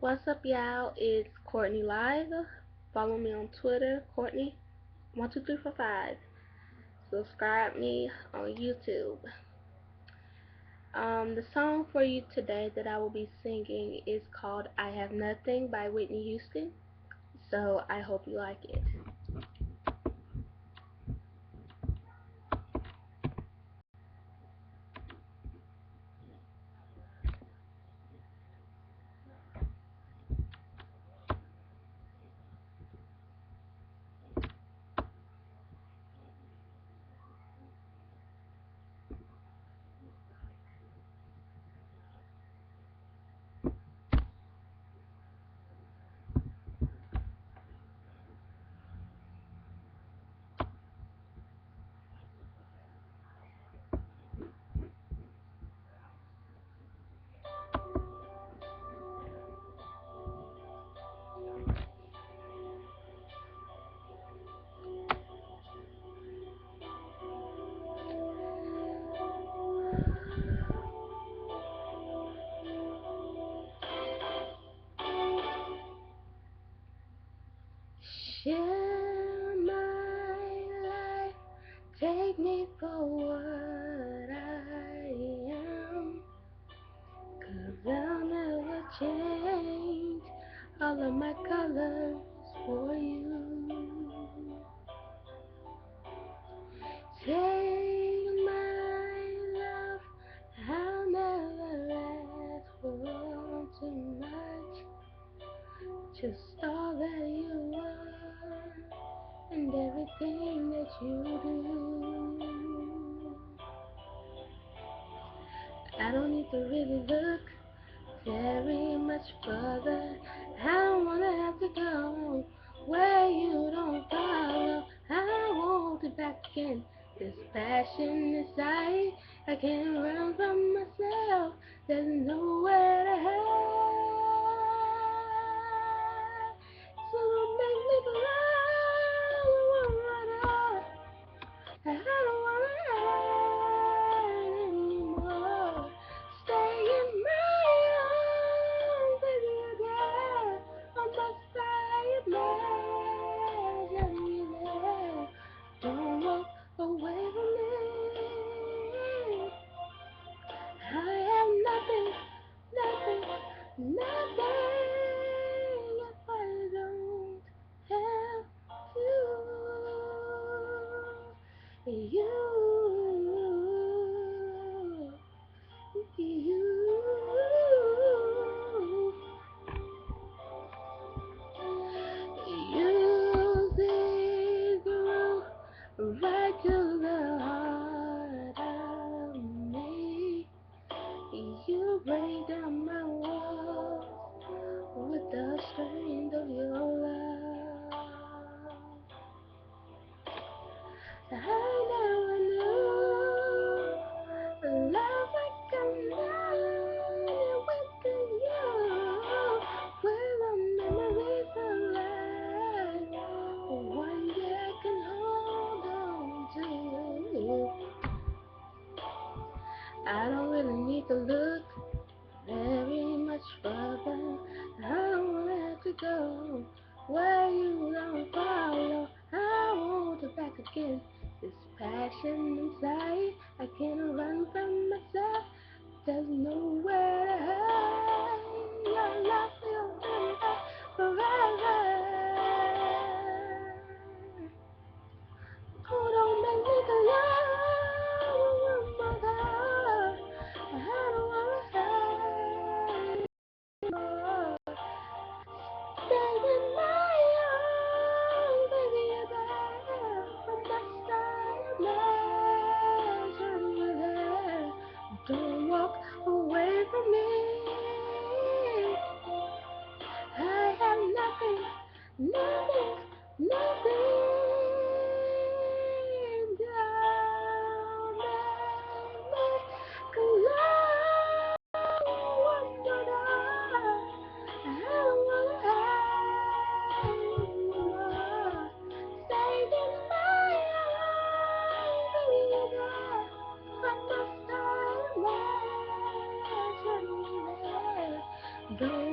What's up, y'all? It's Courtney Live. Follow me on Twitter, Courtney12345. Subscribe me on YouTube. The song for you today that I will be singing is called I Have Nothing by Whitney Houston. So I hope you like it. Share my life, take me for what I am, 'cause I'll never change all of my colors for you. Take my love, I'll never ask for too much, just all that you are and everything that you do. I don't need to really look very much further. I don't wanna have to go where you don't follow. I want it back again. This passion inside, I can't run from myself. There's nowhere to hide. So don't make me cry. I don't wanna hide anymore. Stay in my arms, baby, again. I must imagine you there. Don't walk away from me. I have nothing, nothing, nothing if I don't have you. You see through right to the heart of me. You break down my walls with the strength of your love. I never knew love like I know with you. Where the memories alive, one day I can hold on to. I don't really need to look very much further. I don't wanna have to go where you don't follow. I want it back again. This passion inside, I can't run from myself. There's nowhere to hide. Your love will be forever. Oh, don't make me go young, mother. I don't wanna hide anymore. Stay in my arms, baby, you're there. From my side, imagine you're there. Don't walk away from me. I have nothing, nothing, nothing. Don't make me cry one more time. I don't wanna hide anymore. Stay in my arms, baby, I must imagine you there. Don't